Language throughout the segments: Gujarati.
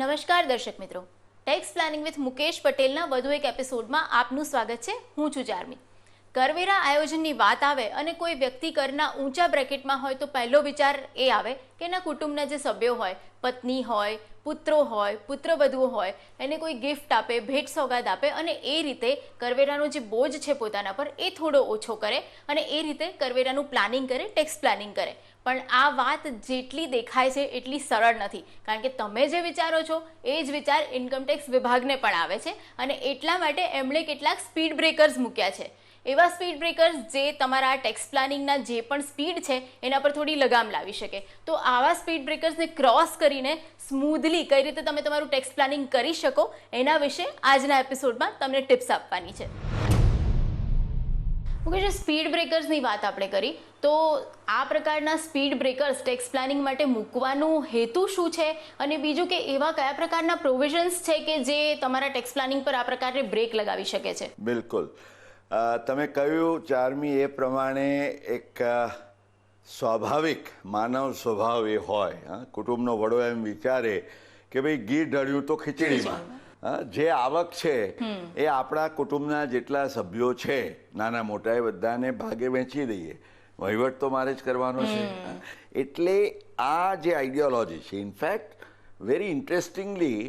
નમસ્કાર દર્શક મિત્રો, ટેક્સ પ્લાનિંગ વિથ મુકેશ પટેલના વધુ એક એપિસોડમાં આપનું સ્વાગત છે. હું છું ચાર્મી. કરવેરા આયોજનની વાત આવે અને કોઈ વ્યક્તિ કરના ઊંચા બ્રેકેટમાં હોય તો પહેલો વિચાર એ આવે કે એના કુટુંબના જે સભ્યો હોય, પત્ની હોય, પુત્રો હોય, પુત્રવધુઓ હોય, એને કોઈ ગિફ્ટ આપે, ભેટ સોગાદ આપે અને એ રીતે કરવેરાનો જે બોજ છે પોતાના પર એ થોડો ઓછો કરે અને એ રીતે કરવેરાનું પ્લાનિંગ કરે, ટેક્સ પ્લાનિંગ કરે. પણ આ વાત જેટલી દેખાય છે એટલી સરળ નથી, કારણ કે તમે જે વિચારો છો એ જ વિચાર ઇન્કમટેક્સ વિભાગને પણ આવે છે અને એટલા માટે એમણે કેટલાક સ્પીડ બ્રેકર્સ મૂક્યા છે. એવા સ્પીડ બ્રેકર્સ જે તમારા ટેક્સ પ્લાનિંગના જે પણ સ્પીડ છે એના પર થોડી લગામ લાવી શકે. તો આવા સ્પીડ બ્રેકર્સને ક્રોસ કરીને સ્મૂધલી કઈ રીતે તમે તમારું ટેક્સ પ્લાનિંગ કરી શકો એના વિશે આજના એપિસોડમાં તમને ટિપ્સ આપવાની છે. ઓકે, જો સ્પીડ બ્રેકર્સની વાત આપણે કરી તો આ પ્રકારના સ્પીડ બ્રેકર્સ ટેક્સ પ્લાનિંગ માટે મૂકવાનું હેતુ શું છે અને બીજું કે એવા કયા પ્રકારના પ્રોવિઝન્સ છે કે જે તમારા ટેક્સ પ્લાનિંગ પર આ પ્રકારે બ્રેક લગાવી શકે છે? બિલકુલ, તમે કહ્યું ચાર્મી એ પ્રમાણે એક સ્વાભાવિક માનવ સ્વભાવ એ હોય, કુટુંબનો વડો એમ વિચારે કે ભાઈ ઘી ઢળ્યું તો ખીચડીમાં. જે આવક છે એ આપણા કુટુંબના જેટલા સભ્યો છે નાના મોટા એ બધાને ભાગે વહેંચી દઈએ, વહીવટ તો મારે જ કરવાનો છે. એટલે આ જે આઈડિયોલોજી છે, ઇનફેક્ટ વેરી ઇન્ટરેસ્ટિંગલી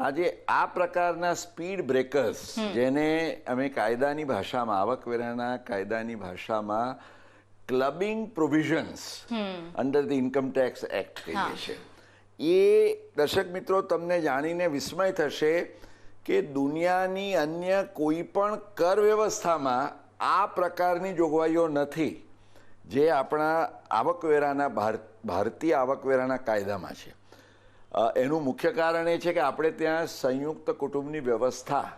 આજે આ પ્રકારના સ્પીડ બ્રેકર્સ, જેને અમે કાયદાની ભાષામાં, આવકવેરાના કાયદાની ભાષામાં clubbing provisions under the income tax act કહીએ છીએ, એ દર્શક મિત્રો તમને જાણીને વિસ્મય થશે કે દુનિયાની અન્ય કોઈ પણ કર વ્યવસ્થામાં આ પ્રકારની જોગવાઈઓ નથી જે આપણા આવકવેરાના ભારતીય આવકવેરાના કાયદામાં છે. એનું મુખ્ય કારણ એ છે કે આપણે ત્યાં સંયુક્ત કુટુંબની વ્યવસ્થા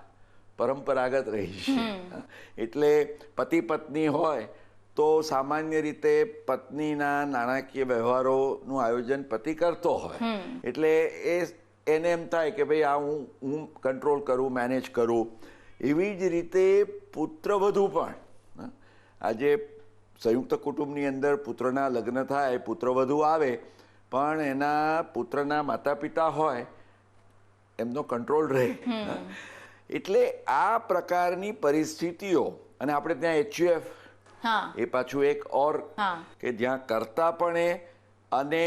પરંપરાગત રહી છે. એટલે પતિ પત્ની હોય તો સામાન્ય રીતે પત્નીના નાણાકીય વ્યવહારોનું આયોજન પતિ કરતો હોય, એટલે એને એમ થાય કે ભાઈ આ હું કંટ્રોલ કરું, મેનેજ કરું. એવી જ રીતે પુત્રવધુ પણ, આજે સંયુક્ત કુટુંબની અંદર પુત્રના લગ્ન થાય, પુત્રવધુ આવે, પણ એના પુત્રના માતા પિતા હોય એમનો કંટ્રોલ રહે. એટલે આ પ્રકારની પરિસ્થિતિઓ, અને આપણે ત્યાં એચયુએફ એ પાછું એક ઓર કે જ્યાં કરતા પણ અને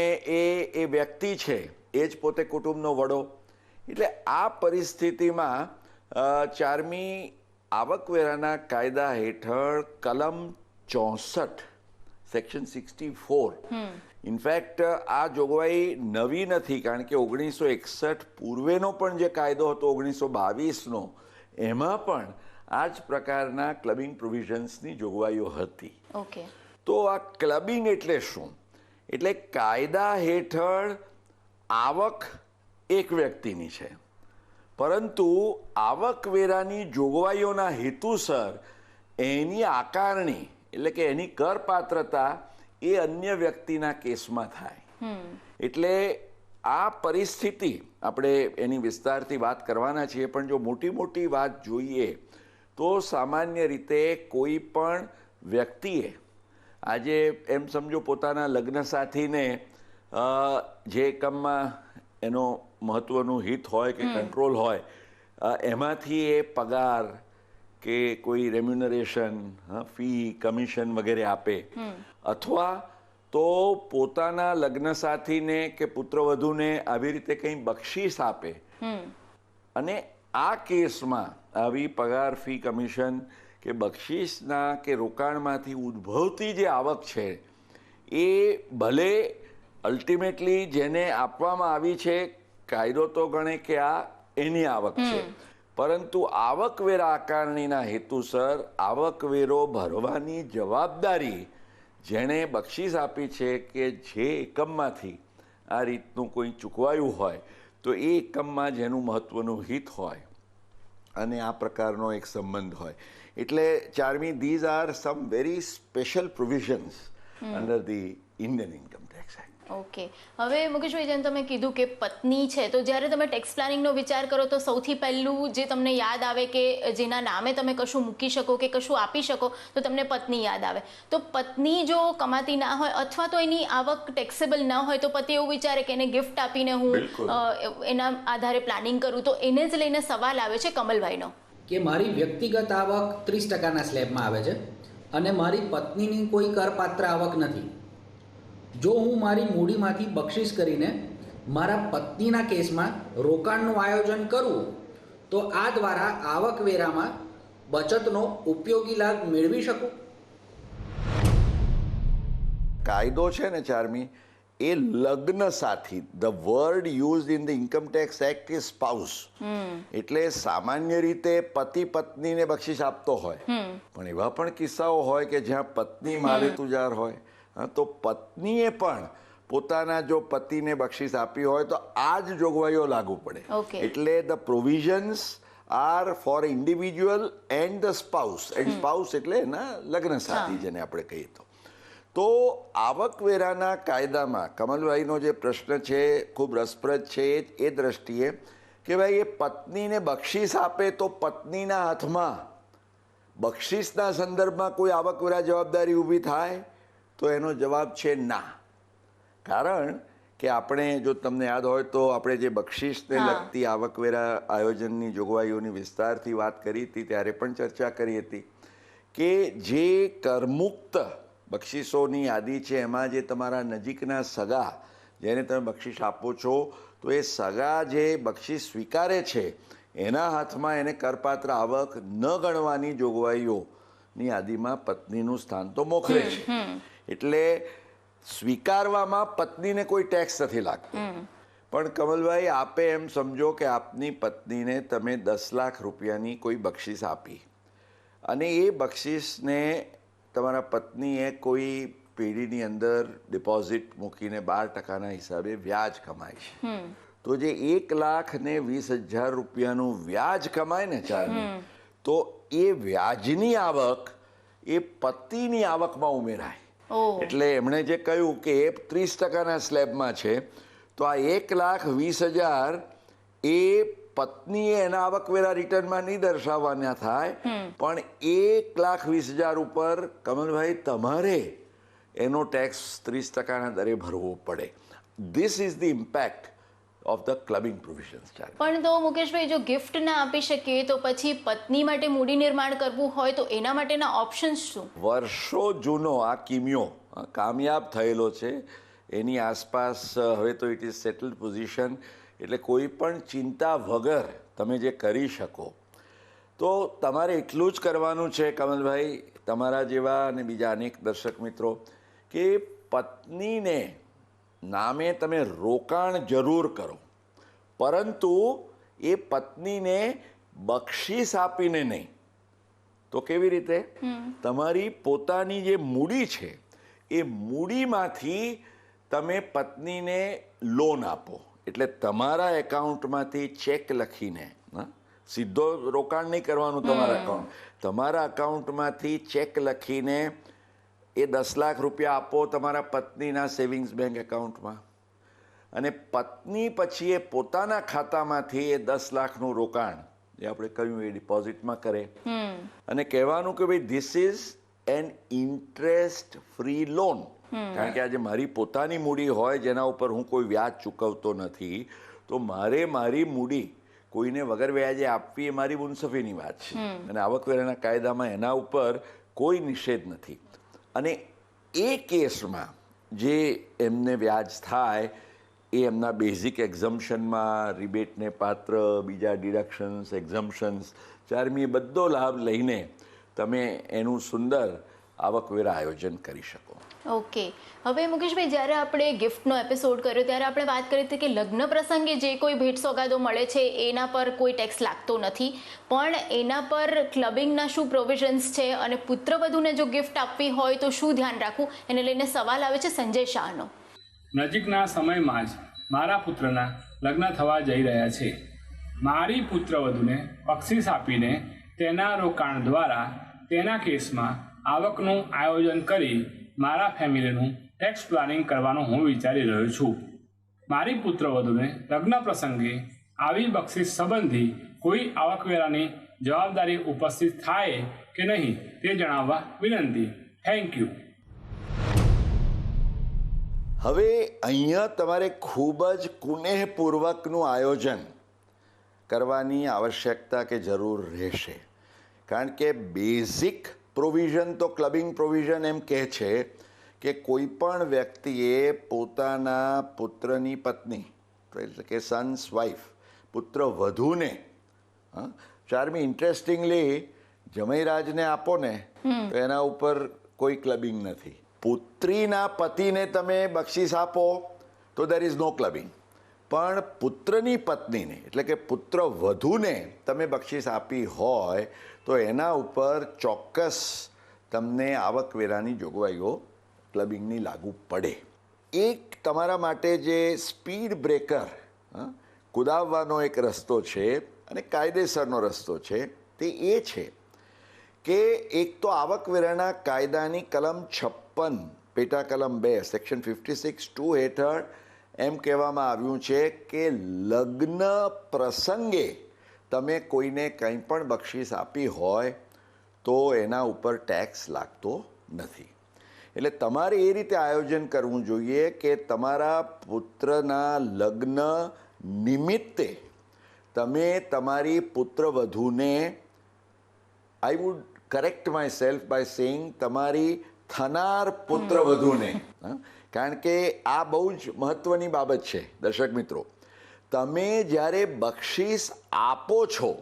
એ વ્યક્તિ છે એ જ પોતે કુટુંબનો વડો. એટલે આ પરિસ્થિતિમાં ચાર્મી આવકવેરાના કાયદા હેઠળ કલમ 64 સેક્શન 64, ઇનફેક્ટ આ જોગવાઈ નવી નથી, કારણ કે 1961 પૂર્વેનો પણ જે કાયદો હતો 1922નો, એમાં પણ આ જ પ્રકારના ક્લબિંગ પ્રોવિઝન્સની જોગવાઈઓ હતી. તો આ ક્લબિંગ એટલે શું? એટલે કાયદા હેઠળ આવક એક વ્યક્તિની છે, પરંતુ આવકવેરાની જોગવાઈઓના હેતુસર એની આકારણી એટલે કે એની કરપાત્રતા એ અન્ય વ્યક્તિના કેસમાં થાય. એટલે આ પરિસ્થિતિ આપણે એની વિસ્તારથી વાત કરવાના છીએ, પણ જો મોટી મોટી વાત જોઈએ તો સામાન્ય રીતે કોઈ પણ વ્યક્તિએ આજે એમ સમજો પોતાના લગ્ન સાથીને જે એકમમાં એનો મહત્વનું હિત હોય કે કંટ્રોલ હોય, એમાંથી એ પગાર કે કોઈ રેમ્યુનરેશન, ફી, કમિશન વગેરે આપે, અથવા તો પોતાના લગ્ન સાથીને કે પુત્રવધુને આવી રીતે કંઈ બક્ષિસ આપે, અને આ કેસમાં આવી પગાર, ફી, કમિશન કે બક્ષિસના કે રોકાણમાંથી ઉદ્ભવતી જે આવક છે એ ભલે અલ્ટિમેટલી જેને આપવામાં આવી છે કાયદો તો ગણે કે આ એની આવક છે, પરંતુ આવકવેરા આકારણીના હેતુસર આવકવેરો ભરવાની જવાબદારી જેણે બક્ષિસ આપી છે કે જે એકમમાંથી આ રીતનું કોઈ ચૂકવાયું હોય, તો એ એકમમાં જેનું મહત્વનું હિત હોય અને આ પ્રકારનો એક સંબંધ હોય. એટલે Charmi, these are some very special provisions under the Indian income tax act. Okay, હવે મુકેશભાઈ જેમ તમે કીધું કે પત્ની છે, તો જ્યારે તમે ટેક્સ પ્લાનિંગનો વિચાર કરો તો સૌથી પહેલું જે તમને યાદ આવે કે જેના નામે તમે કશું મૂકી શકો કે કશું આપી શકો તો તમને પત્ની યાદ આવે. તો પત્ની જો કમાતી ના હોય અથવા તો એની આવક ટેક્સેબલ ના હોય તો પતિ એવું વિચારે કે એને ગિફ્ટ આપીને હું એના આધારે પ્લાનિંગ કરું, તો એને જ લઈને સવાલ આવે છે કમલભાઈનો કે મારી વ્યક્તિગત આવક 30% સ્લેબમાં આવે છે અને મારી પત્નીની કોઈ કરપાત્ર આવક નથી. જો હું મારી મૂડીમાંથી બક્ષિસ કરીને મારા પત્નીના કેસમાં રોકાણનું આયોજન કરું તો આ દ્વારા આવકવેરામાં બચતનો ઉપયોગી લાભ મેળવી શકું. કાયદો છે ને ચાર્મી, એ લગ્ન સાથી, the word use in the income tax act is spouse. એટલે સામાન્ય રીતે પતિ પત્નીને બક્ષિસ આપતો હોય, પણ એવા પણ કિસ્સાઓ હોય કે જ્યાં પત્ની માલેતુજાર હોય, તો પત્નીએ પણ પોતાના જો પતિને બક્ષિસ આપી હોય તો આ જ જોગવાઈઓ લાગુ પડે. એટલે the provisions are for individual and the spouse. And spouse એટલે એના લગ્ન સાથી જેને આપણે કહીએ તો આવકવેરાના કાયદામાં કમલભાઈનો જે પ્રશ્ન છે ખૂબ રસપ્રદ છે એ દ્રષ્ટિએ કે ભાઈ એ પત્નીને બક્ષિસ આપે તો પત્નીના હાથમાં બક્ષિસના સંદર્ભમાં કોઈ આવકવેરા જવાબદારી ઊભી થાય તો એનો જવાબ છે ના. કારણ કે આપણે, જો તમને યાદ હોય તો આપણે જે બક્ષિસને લગતી આવકવેરા આયોજનની જોગવાઈઓની વિસ્તારથી વાત કરી હતી ત્યારે પણ ચર્ચા કરી હતી કે જે કરમુક્ત બક્ષિસોની યાદી છે એમાં જે તમારા નજીકના સગા જેને તમે બક્ષિસ આપો છો તો એ સગા જે બક્ષિસ સ્વીકારે છે એના હાથમાં એને કરપાત્ર આવક ન ગણવાની જોગવાઈઓની યાદીમાં પત્નીનું સ્થાન તો મોખરે છે. એટલે સ્વીકારવામાં પત્નીને કોઈ ટેક્સ નથી લાગતો. પણ કમલભાઈ, આપે એમ સમજો કે આપની પત્નીને તમે 10 લાખ રૂપિયાની કોઈ બક્ષિસ આપી અને એ બક્ષિસને તમારા પત્નીએ કોઈ પેઢીની અંદર ડિપોઝિટ મૂકીને 12% હિસાબે વ્યાજ કમાય છે. તો જે 1,20,000 રૂપિયાનું વ્યાજ કમાય ને ચાર્મી, તો એ વ્યાજની આવક એ પતિની આવકમાં ઉમેરાય. એટલે એમણે જે કહ્યું કે એ 30% સ્લેબમાં છે તો આ 1,20,000 એ પત્નીએ એના આવકવેરા રિટર્નમાં નહીં દર્શાવવાના થાય, પણ 1,20,000 ઉપર કમલભાઈ તમારે એનો ટેક્સ 30% દરે ભરવો પડે. This is the impact of the clubbing provisions. પણ તો મુકેશભાઈ, જો ગિફ્ટ ના આપી શકીએ તો પછી પત્ની માટે મૂડી નિર્માણ કરવું હોય તો એના માટેના ઓપ્શન્સ શું? વર્ષો જૂનો આ કિમિયો કામયાબ થયેલો છે. એની આસપાસ હવે તો ઇટ ઇઝ સેટલડ પોઝિશન. એટલે કોઈ પણ ચિંતા વગર તમે જે કરી શકો તો તમારે એટલું જ કરવાનું છે કમલભાઈ, તમારા જેવા અને બીજા અનેક દર્શક મિત્રો, કે પત્નીને નામે તમે રોકાણ જરૂર કરો, પરંતુ એ પત્નીને બક્ષિસ આપીને નહીં. તો કેવી રીતે? તમારી પોતાની જે મૂડી છે એ મૂડીમાંથી તમે પત્નીને લોન આપો. એટલે તમારા એકાઉન્ટમાંથી ચેક લખીને, સીધો રોકાણ નહીં કરવાનું તમારા એકાઉન્ટ, તમારા અકાઉન્ટમાંથી ચેક લખીને એ 10 લાખ રૂપિયા આપો તમારા પત્નીના સેવિંગ્સ બેંક એકાઉન્ટમાં, અને પત્ની પછી એ પોતાના ખાતામાંથી એ 10 લાખનું રોકાણ જે આપણે કહ્યું એ ડિપોઝિટમાં કરે અને કહેવાનું કે ભાઈ this is an interest free loan. કારણ કે આજે મારી પોતાની મૂડી હોય જેના ઉપર હું કોઈ વ્યાજ ચૂકવતો નથી, તો મારે મારી મૂડી કોઈને વગર વ્યાજે આપવી એ મારી મુનસફીની વાત છે અને આવકવેરાના કાયદામાં એના ઉપર કોઈ નિષેધ નથી. અને એ કેસમાં જે એમને વ્યાજ થાય એ એમના બેઝિક એક્ઝમ્પશનમાં, રિબેટને પાત્ર, બીજા ડિડક્શન્સ, એક્ઝમ્પશન્સ, ચાર્મી, એ બધો લાભ લઈને તમે એનું સુંદર આવકવેરા આયોજન કરી શકો. ઓકે, હવે મુકેશભાઈ, જ્યારે આપણે ગિફ્ટનો એપિસોડ કર્યો ત્યારે આપણે વાત કરી હતી કે લગ્ન પ્રસંગે જે કોઈ ભેટ સોગાદો મળે છે એના પર કોઈ ટેક્સ લાગતો નથી, પણ એના પર ક્લબિંગના શું પ્રોવિઝન્સ છે અને પુત્રવધૂને જો ગિફ્ટ આપવી હોય તો શું ધ્યાન રાખવું, એને લઈને સવાલ આવે છે સંજય શાહનો. નજીકના સમયમાં જ મારા પુત્રના લગ્ન થવા જઈ રહ્યા છે. મારી પુત્રવધૂને બક્ષિસ આપીને તેના રોકાણ દ્વારા તેના કેસમાં આવકનું આયોજન કરી મારા ફેમિલીનું ટેક્સ પ્લાનિંગ કરવાનું હું વિચારી રહ્યો છું. મારી પુત્રવધૂને લગ્ન પ્રસંગે આવી બક્ષિસ સંબંધી કોઈ આવકવેરાની જવાબદારી ઉપસ્થિત થાય કે નહીં તે જણાવવા વિનંતી. Thank you. હવે અહીંયા તમારે ખૂબ જ કુનેહપૂર્વકનું આયોજન કરવાની આવશ્યકતા કે જરૂર રહેશે, કારણ કે બેઝિક પ્રોવિઝન તો ક્લબિંગ પ્રોવિઝન એમ કહે છે કે કોઈ પણ વ્યક્તિએ પોતાના પુત્રની પત્ની એટલે કે સન્સ વાઇફ પુત્ર વધુને ચાર્મી ઇન્ટરેસ્ટિંગલી જમૈરાજને આપો ને તો એના ઉપર કોઈ ક્લબિંગ નથી. પુત્રીના પતિને તમે બક્ષિસ આપો તો દેર ઇઝ નો ક્લબિંગ, પણ પુત્રની પત્નીને એટલે કે પુત્ર વધુને તમે બક્ષિસ આપી હોય તો એના ઉપર ચોક્કસ તમને આવકવેરાની જોગવાઈઓ ક્લબિંગની લાગુ પડે. એક તમારા માટે જે સ્પીડ બ્રેકર કુદાવવાનો એક રસ્તો છે અને કાયદેસરનો રસ્તો છે તે એ છે કે એક તો આવકવેરાના કાયદાની કલમ 56 પેટા કલમ 2 સેક્શન 56(2) હેઠળ એમ કહેવામાં આવ્યું છે કે લગ્ન પ્રસંગે તમે કોઈને કંઈ પણ બક્ષિસ આપી હોય તો એના ઉપર ટેક્સ લાગતો નથી. એટલે તમારે એ રીતે આયોજન કરવું જોઈએ કે તમારા પુત્રના લગ્ન નિમિત્તે તમે તમારી પુત્રવધૂને, I would correct myself by saying તમારી થનાર પુત્રવધૂને, કારણ કે આ બહુ જ મહત્વની બાબત છે દર્શક મિત્રો. તમે જ્યારે બક્ષિસ આપો છો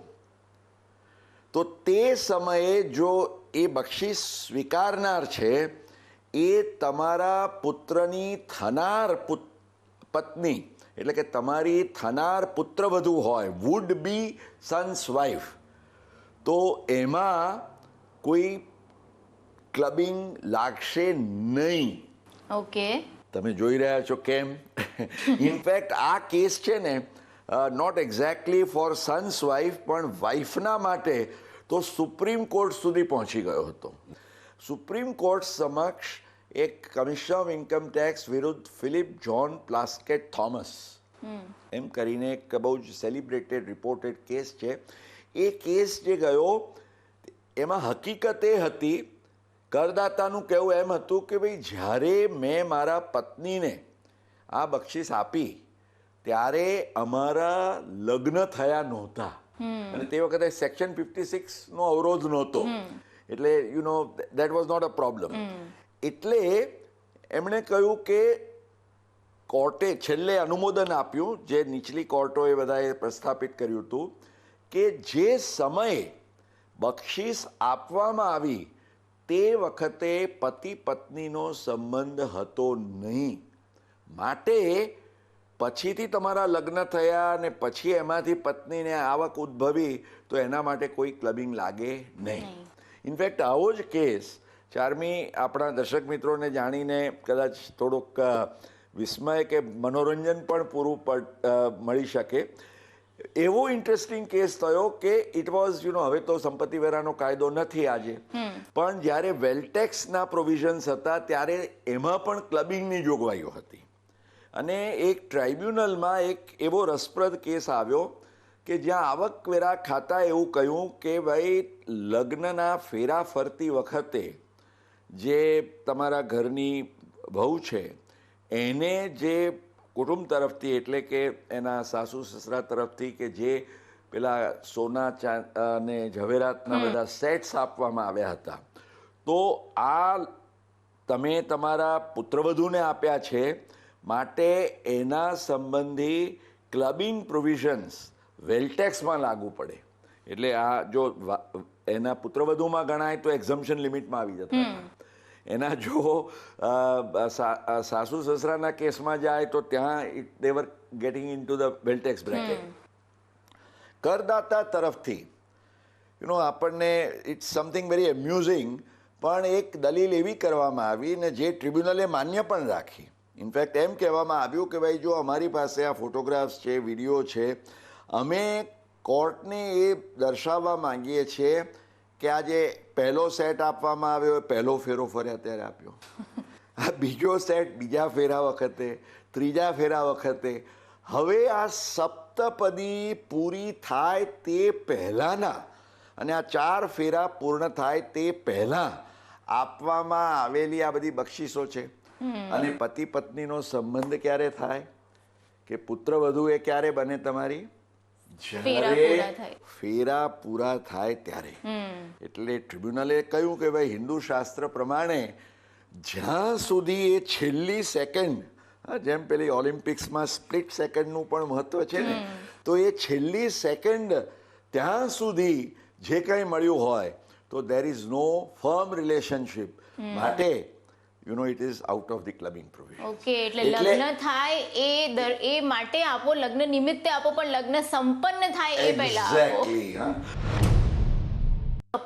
તો તે સમયે જો એ બક્ષિસ સ્વીકારનાર છે એ તમારા પુત્રની થનાર પત્ની એટલે કે તમારી થનાર પુત્રવધુ હોય, વુડ બી સન્સ વાઇફ, તો એમાં કોઈ ક્લબિંગ લાગશે નહીં. ઓકે, તમે જોઈ રહ્યા છો કેમ? ઇનફેક્ટ આ કેસ છે ને not exactly for sons wife પણ વાઇફના માટે તો સુપ્રીમ કોર્ટ સુધી પહોંચી ગયો હતો. સુપ્રીમ કોર્ટ સમક્ષ એક કમિશનર ઓફ ઇન્કમ ટેક્સ વિરુદ્ધ ફિલિપ જ્હોન પ્લાસ્કેટ થોમસ એમ કરીને એક બહુ જ સેલિબ્રેટેડ રિપોર્ટેડ કેસ છે. એ કેસ જે ગયો એમાં હકીકત એ હતી, કરદાતાનું કહેવું એમ હતું કે ભાઈ જ્યારે મેં મારા પત્નીને આ બક્ષિસ આપી ત્યારે અમારા લગ્ન થયા નહોતા અને તે વખતે સેક્શન 56 નો અવરોધ નહોતો, એટલે you know that was not a problem. એટલે એમણે કહ્યું કે કોર્ટે છેલ્લે અનુમોદન આપ્યું, જે નીચલી કોર્ટોએ બધાએ પ્રસ્થાપિત કર્યું હતું કે જે સમયે બક્ષિસ આપવામાં આવી તે વખતે પતિ પત્નીનો સંબંધ હતો નહીં, માટે પછીથી તમારા લગ્ન થયા અને પછી એમાંથી પત્નીને આવક ઉદ્ભવી તો એના માટે કોઈ ક્લબિંગ લાગે નહીં. ઇનફેક્ટ આવો જ કેસ ચાર્મી આપણા દર્શક મિત્રોને જાણીને કદાચ થોડુંક વિસ્મય કે મનોરંજન પણ પૂરું મળી શકે. એવો ઇન્ટરેસ્ટિંગ કેસ થયો કે ઇટ વોઝ હવે તો સંપત્તિ વેરાનો કાયદો નથી આજે, પણ જ્યારે વેલટેક્સના પ્રોવિઝન્સ હતા ત્યારે એમાં પણ ક્લબિંગની જોગવાઈઓ હતી. અને એક ટ્રાઇબ્યુનલમાં એક એવો રસપ્રદ કેસ આવ્યો કે જ્યાં આવકવેરા ખાતા એવું કહ્યું કે ભાઈ લગ્નના ફેરા ફરતી વખતે જે તમારા ઘરની વહુ છે એને જે કુટુંબ તરફથી એટલે કે એના સાસુ સસરા તરફથી કે જે પેલા સોના અને ઝવેરાતના બધા સેટ્સ આપવામાં આવ્યા હતા, તો આ તમે તમારા પુત્રવધૂને આપ્યા છે માટે એના સંબંધી ક્લબિંગ પ્રોવિઝન્સ વેલટેક્સમાં લાગુ પડે. એટલે આ જો એના પુત્રવધૂમાં ગણાય તો એક્ઝમ્પશન લિમિટમાં આવી જતા, એના જો સાસુ સસરાના કેસમાં જાય તો ત્યાં they were getting into the wealth tax bracket. કરદાતા તરફથી આપણને ઇટ્સ સમથિંગ વેરી એમ્યુઝિંગ, પણ એક દલીલ એવી કરવામાં આવી ને જે ટ્રિબ્યુનલે માન્ય પણ રાખી. ઇનફેક્ટ એમ કહેવામાં આવ્યું કે ભાઈ જો અમારી પાસે આ ફોટોગ્રાફ્સ છે, વિડીયો છે, અમે કોર્ટને એ દર્શાવવા માંગીએ છીએ કે આ જે પહેલો સેટ આપવામાં આવ્યો પહેલો ફેરો ફર્યા ત્યારે આપ્યો, આ બીજો સેટ બીજા ફેરા વખતે, ત્રીજા ફેરા વખતે, હવે આ સપ્તપદી પૂરી થાય તે પહેલાંના અને આ 4 ફેરા પૂર્ણ થાય તે પહેલાં આપવામાં આવેલી આ બધી બક્ષિસો છે. અને પતિ પત્નીનો સંબંધ ક્યારે થાય કે પુત્રવધુ એ ક્યારે બને તમારી? જ્યારે ફેરા પૂરા થાય ત્યારે. એટલે ટ્રિબ્યુનલે કહ્યું કે ભાઈ હિન્દુ શાસ્ત્ર પ્રમાણે જ્યાં સુધી એ છેલ્લી સેકન્ડ, જેમ પેલી ઓલિમ્પિક્સમાં સ્પ્લિટ સેકન્ડનું પણ મહત્વ છે ને, તો એ છેલ્લી સેકન્ડ ત્યાં સુધી જે કંઈ મળ્યું હોય તો there is no firm relationship, માટે you know it is out of the clubbing provision. Okay, એટલે લગ્ન થાય એ માટે આપો, લગ્ન નિમિત્તે આપો, પણ લગ્ન સંપન્ન થાય એ પહેલા આપો. એક્ઝેક્ટલી.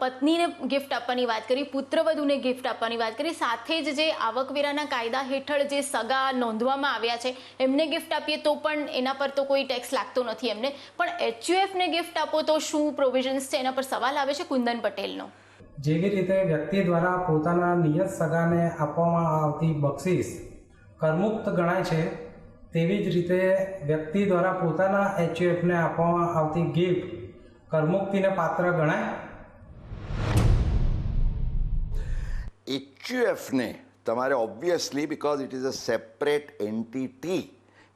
પત્નીને ગિફ્ટ આપવાની વાત કરી, પુત્રવધુને ગિફ્ટ આપવાની વાત કરી, સાથે જ જે આવકવેરાના કાયદા હેઠળ જે સગા નોંધવામાં આવ્યા છે એમને ગિફ્ટ આપીએ તો પણ એના પર તો કોઈ ટેક્સ લાગતો નથી એમને, પણ HUFને ગિફ્ટ આપો તો શું પ્રોવિઝન્સ છે, એના પર સવાલ આવે છે કુંદન પટેલનો. જેવી રીતે વ્યક્તિ દ્વારા પોતાના નિયત સગાને આપવામાં આવતી બક્ષિસ કરમુક્ત ગણાય છે, તેવી જ રીતે વ્યક્તિ દ્વારા પોતાના HUFને આપવામાં આવતી ગિફ્ટ કરમુક્તિને પાત્ર ગણાય. HUFને તમારે obviously, because it is a separate entity,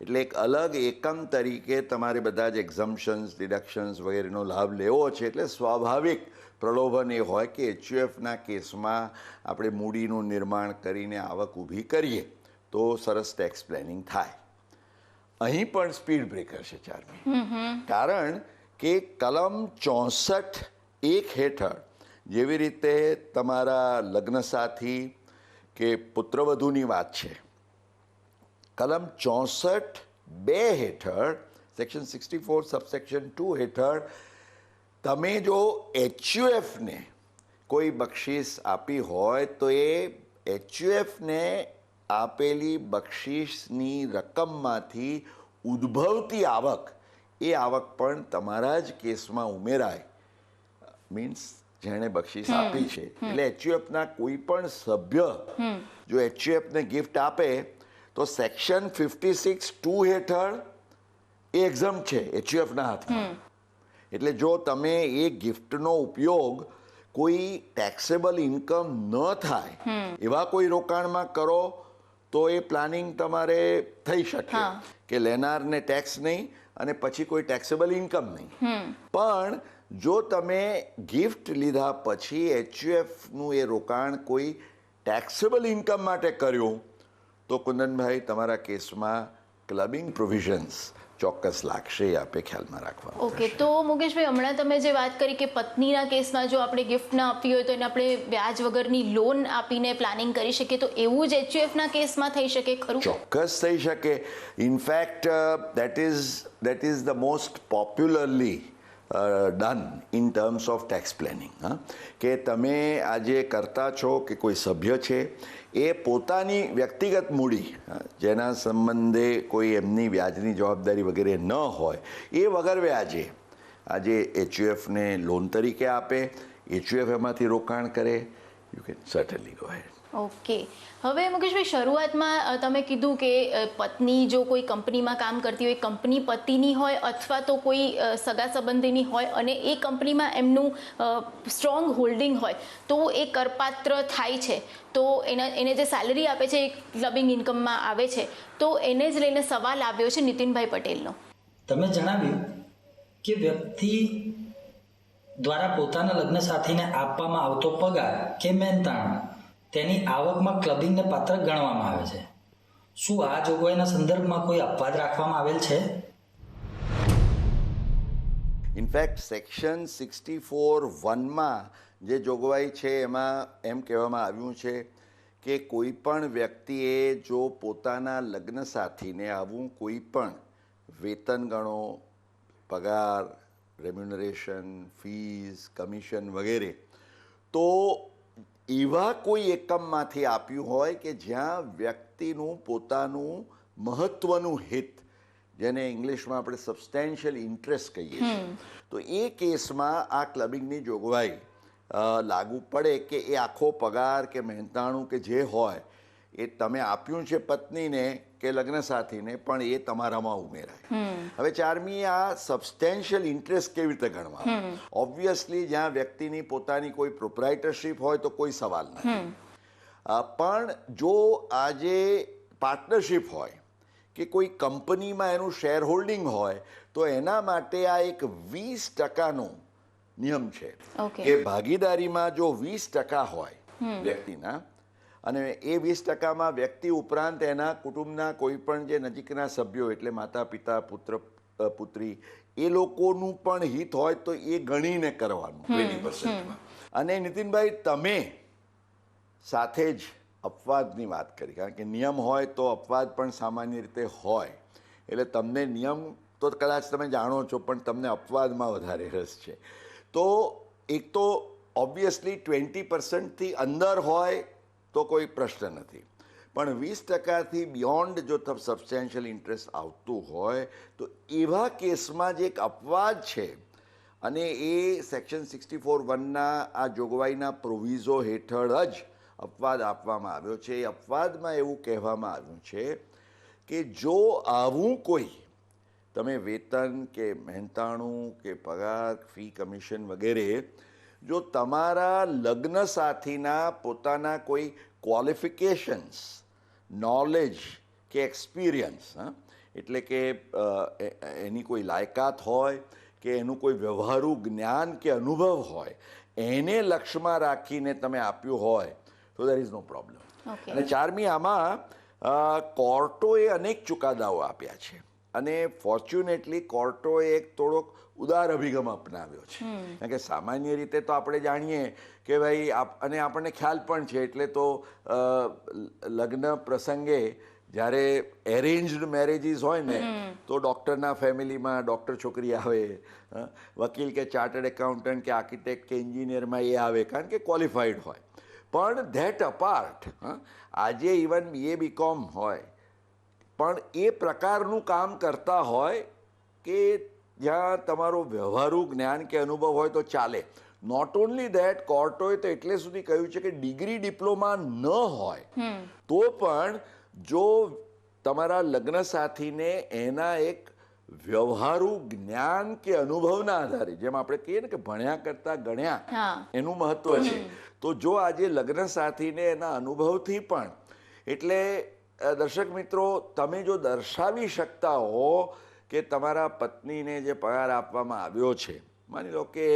એટલે એક અલગ એકમ તરીકે તમારે બધા જ એક્ઝમ્પશન્સ, ડિડક્શન્સ વગેરેનો લાભ લેવો છે. એટલે સ્વાભાવિક પ્રલોભન એ હોય કે HUFના કેસમાં આપણે મૂડીનું નિર્માણ કરીને આવક ઊભી કરીએ તો સરસ ટેક્સ પ્લાનિંગ થાય. અહીં પણ સ્પીડ બ્રેકર છે ચાર્મી, કારણ કે કલમ 64(1) હેઠળ જેવી રીતે તમારા લગ્નસાથી કે પુત્રવધુની વાત છે, કલમ 64(2) હેઠળ, સેક્શન 64 સબસેક્શન 2 હેઠળ તમે જો HUFને કોઈ બક્ષિસ આપી હોય તો એ HUFને આપેલી બક્ષિસની રકમમાંથી ઉદ્ભવતી આવક, એ આવક પણ તમારા જ કેસમાં ઉમેરાય. મીન્સ જેણે બક્ષિસ આપી છે. એટલે HUFના કોઈ પણ સભ્ય જો HUFને ગિફ્ટ આપે તો સેક્શન 56(2) હેઠળ એ એક્ઝમ્પ છે HUFના હાથમાં. એટલે જો તમે એ ગિફ્ટનો ઉપયોગ કોઈ ટેક્સેબલ ઇન્કમ ન થાય એવા કોઈ રોકાણમાં કરો તો એ પ્લાનિંગ તમારે થઈ શકે કે લેનારને ટેક્સ નહીં અને પછી કોઈ ટેક્સેબલ ઇન્કમ નહીં. પણ જો તમે ગિફ્ટ લીધા પછી HUFનું એ રોકાણ કોઈ ટેક્સેબલ ઇન્કમ માટે કર્યું તો કુંદનભાઈ તમારા કેસમાં ક્લબિંગ પ્રોવિઝન્સ ચોક્કસ લાગશે, એ આપે ખ્યાલમાં રાખવા. ઓકે, તો મુકેશભાઈ હમણાં તમે જે વાત કરી કે પત્નીના કેસમાં જો આપણે ગિફ્ટ ના આપવી હોય તો એને આપણે વ્યાજ વગરની લોન આપીને પ્લાનિંગ કરી શકીએ, તો એવું જ HUFના કેસમાં થઈ શકે ખરું? ચોક્કસ થઈ શકે. In fact that is the most popularly done in terms of tax planning. કે તમે આજે કરતા છો કે કોઈ સભ્ય છે એ પોતાની વ્યક્તિગત મૂડી, જેના સંબંધે કોઈ એમની વ્યાજની જવાબદારી વગેરે ન હોય, એ વગર વ્યાજે આજે HUFને લોન તરીકે આપે, HUF એમાંથી રોકાણ કરે. You can certainly go ahead. Okay, હવે મુકેશભાઈ શરૂઆતમાં તમે કીધું કે પત્ની જો કોઈ કંપનીમાં કામ કરતી હોય, કંપની પતિની હોય અથવા તો કોઈ સગા સંબંધીની હોય અને એ કંપનીમાં એમનું સ્ટ્રોંગ હોલ્ડિંગ હોય તો એ કરપાત્ર થાય છે. તો એને જે સેલરી આપે છે એ ક્લબિંગ ઇન્કમમાં આવે છે. તો એને જ લઈને સવાલ આવ્યો છે નીતિનભાઈ પટેલનો. તમે જણાવ્યું કે વ્યક્તિ દ્વારા પોતાના લગ્ન સાથીને આપવામાં આવતો પગાર કે મહેનતાણું તેની આવકમાં ક્લબિંગને પાત્ર ગણવામાં આવે છે. શું આ જોગવાઈના સંદર્ભમાં કોઈ અપવાદ રાખવામાં આવેલ છે? ઇનફેક્ટ સેક્શન 64(1) જે જોગવાઈ છે એમાં એમ કહેવામાં આવ્યું છે કે કોઈ પણ વ્યક્તિએ જો પોતાના લગ્ન સાથીને આવું કોઈ પણ વેતન ગણો, પગાર, રેમ્યુનરેશન, ફીસ, કમિશન વગેરે, તો એવા કોઈ એકમમાંથી આપ્યું હોય કે જ્યાં વ્યક્તિનું પોતાનું મહત્વનું હિત, જેને ઇંગ્લિશમાં આપણે સબસ્ટેન્શિયલ ઇન્ટરેસ્ટ કહીએ છીએ, તો એ કેસમાં આ ક્લબિંગની જોગવાઈ લાગુ પડે કે એ આખો પગાર કે મહેનતાણું કે જે હોય એ તમે આપ્યું છે પત્નીને કે લગ્ન સાથીને, પણ એ તમારામાં ઉમેરાય. હવે 4મી, આ સબસ્ટેન્શિયલ ઇન્ટરેસ્ટ કેવી રીતે ગણવા? ઓબ્વિયસલી જ્યાં વ્યક્તિની પોતાની કોઈ પ્રોપ્રાઇટરશીપ હોય તો કોઈ સવાલ નથી, પણ જો આજે પાર્ટનરશિપ હોય કે કોઈ કંપનીમાં એનું શેર હોલ્ડિંગ હોય તો એના માટે આ એક 20% નિયમ છે કે ભાગીદારીમાં જો 20% હોય વ્યક્તિના, અને એ 20%માં વ્યક્તિ ઉપરાંત એના કુટુંબના કોઈ પણ જે નજીકના સભ્યો એટલે માતા પિતા પુત્ર પુત્રી એ લોકોનું પણ હિત હોય તો એ ગણીને કરવાનું 20%. અને નીતિનભાઈ, તમે સાથે જ અપવાદની વાત કરી, કારણ કે નિયમ હોય તો અપવાદ પણ સામાન્ય રીતે હોય, એટલે તમને નિયમ તો કદાચ તમે જાણો છો પણ તમને અપવાદમાં વધારે રસ છે. તો એક તો ઓબ્વિયસલી 20%થી અંદર હોય તો કોઈ પ્રશ્ન નથી, પણ 20%થી બિયોન્ડ જો સબસ્ટેન્શિયલ ઇન્ટરેસ્ટ આવતું હોય તો એવા કેસમાં જે એક અપવાદ છે, અને એ સેક્શન 64(1) આ જોગવાઈના પ્રોવિઝો હેઠળ જ અપવાદ આપવામાં આવ્યો છે. એ અપવાદમાં એવું કહેવામાં આવ્યું છે કે જો આવું કોઈ તમે વેતન કે મહેનતાણું કે પગાર, ફી, કમિશન વગેરે જો તમારા લગ્ન સાથીના પોતાના કોઈ ક્વોલિફિકેશન્સ, નોલેજ કે એક્સપિરિયન્સ, એટલે કે એની કોઈ લાયકાત હોય કે એનું કોઈ વ્યવહારુ જ્ઞાન કે અનુભવ હોય, એને લક્ષ્યમાં રાખીને તમે આપ્યું હોય તો દેર ઇઝ નો પ્રોબ્લેમ. અને 4મી, આમાં કોર્ટોએ અનેક ચુકાદાઓ આપ્યા છે, અને ફોર્ચ્યુનેટલી કોર્ટોએ એક થોડોક ઉદાર અભિગમ અપનાવ્યો છે. કારણ કે સામાન્ય રીતે તો આપણે જાણીએ કે ભાઈ, અને આપણને ખ્યાલ પણ છે, એટલે તો લગ્ન પ્રસંગે જ્યારે એરેન્જડ મેરેજીસ હોય ને તો ડૉક્ટરના ફેમિલીમાં ડૉક્ટર છોકરી આવે, વકીલ કે ચાર્ટર્ડ એકાઉન્ટન્ટ કે આર્કિટેક્ટ કે એન્જિનિયરમાં એ આવે, કારણ કે ક્વોલિફાઈડ હોય. પણ ધેટ અપાર્ટ, આજે ઇવન BA BCom હોય પણ એ પ્રકારનું કામ કરતા હોય કે જ્યાં તમારો વ્યવહારુ જ્ઞાન કે અનુભવ હોય તો ચાલે. નોટ ઓનલી ધેટ, કોર્ટોએ તો એટલે સુધી કહ્યું છે કે ડિગ્રી ડિપ્લોમા ન હોય તો પણ જો તમારા લગ્ન સાથીને એના એક વ્યવહારુ જ્ઞાન કે અનુભવના આધારે, જેમ આપણે કહીએ ને કે ભણ્યા કરતા ગણ્યા, એનું મહત્વ છે, તો જો આજે લગ્ન સાથીને એના અનુભવથી પણ, એટલે દર્શક મિત્રો, તમે જો દર્શાવી શકતા હો કે તમારા પત્નીને જે પગાર આપવામાં આવ્યો છે, માની લો કે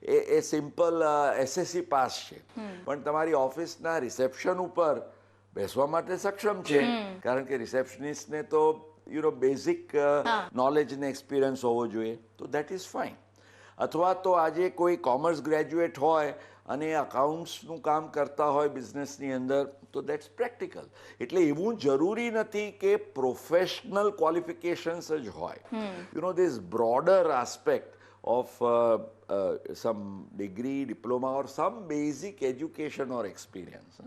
એ સિમ્પલ SSC પાસ છે, પણ તમારી ઓફિસના રિસેપ્શન ઉપર બેસવા માટે સક્ષમ છે, કારણ કે રિસેપ્શનિસ્ટને તો બેઝિક નોલેજ ને એક્સપિરિયન્સ હોવો જોઈએ, તો દેટ ઇઝ ફાઇન. અથવા તો આજે કોઈ કોમર્સ ગ્રેજ્યુએટ હોય અને અકાઉન્ટ્સનું કામ કરતા હોય બિઝનેસની અંદર, તો દેટ્સ પ્રેક્ટિકલ. એટલે એવું જરૂરી નથી કે પ્રોફેશનલ ક્વોલિફિકેશન્સ જ હોય. This broader aspect of some degree, diploma or some basic education or experience.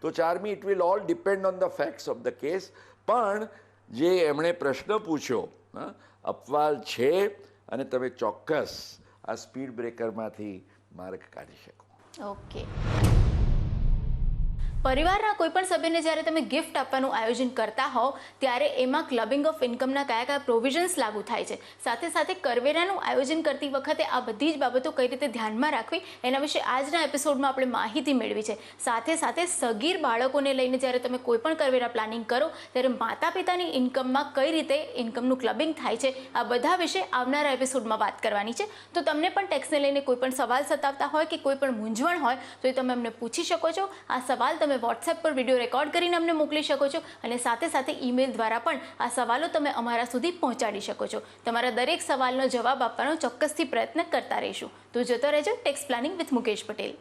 તો 4મી, it will all depend on the facts of the case. પણ જે એમણે પ્રશ્ન પૂછ્યો, અપવાદ છે, અને તમે ચોક્કસ આ સ્પીડ બ્રેકરમાંથી માર્ગ કાઢી શકો. ઓકે. પરિવારના કોઈ પણ સભ્યને જ્યારે તમે ગિફ્ટ આપવાનું આયોજન કરતા હોવ ત્યારે એમાં ક્લબિંગ ઓફ ઇન્કમના કયા કયા પ્રોવિઝન્સ લાગુ થાય છે, સાથે સાથે કરવેરાનું આયોજન કરતી વખતે આ બધી જ બાબતો કઈ રીતે ધ્યાનમાં રાખવી, એના વિશે આજના એપિસોડમાં આપણે માહિતી મેળવી છે. સાથે સાથે સગીર બાળકોને લઈને જ્યારે તમે કોઈ પણ કરવેરા પ્લાનિંગ કરો ત્યારે માતા પિતાની ઇન્કમમાં કઈ રીતે ઇન્કમનું ક્લબિંગ થાય છે, આ બધા વિશે આવનારા એપિસોડમાં વાત કરવાની છે. તો તમને પણ ટેક્સને લઈને કોઈ પણ સવાલ સતાવતા હોય કે કોઈ પણ મૂંઝવણ હોય તો એ તમે અમને પૂછી શકો છો. આ સવાલ તમે વોટ્સએપ પર વિડીયો રેકોર્ડ કરીને અમને મોકલી શકો છો, અને સાથે સાથે ઈમેલ દ્વારા પણ આ સવાલો તમે અમારા સુધી પહોંચાડી શકો છો. તમારા દરેક સવાલનો જવાબ આપવાનો ચોક્કસથી પ્રયત્ન કરતા રહીશું. તો જોતો રહેજો tax planning with Mukesh Patel.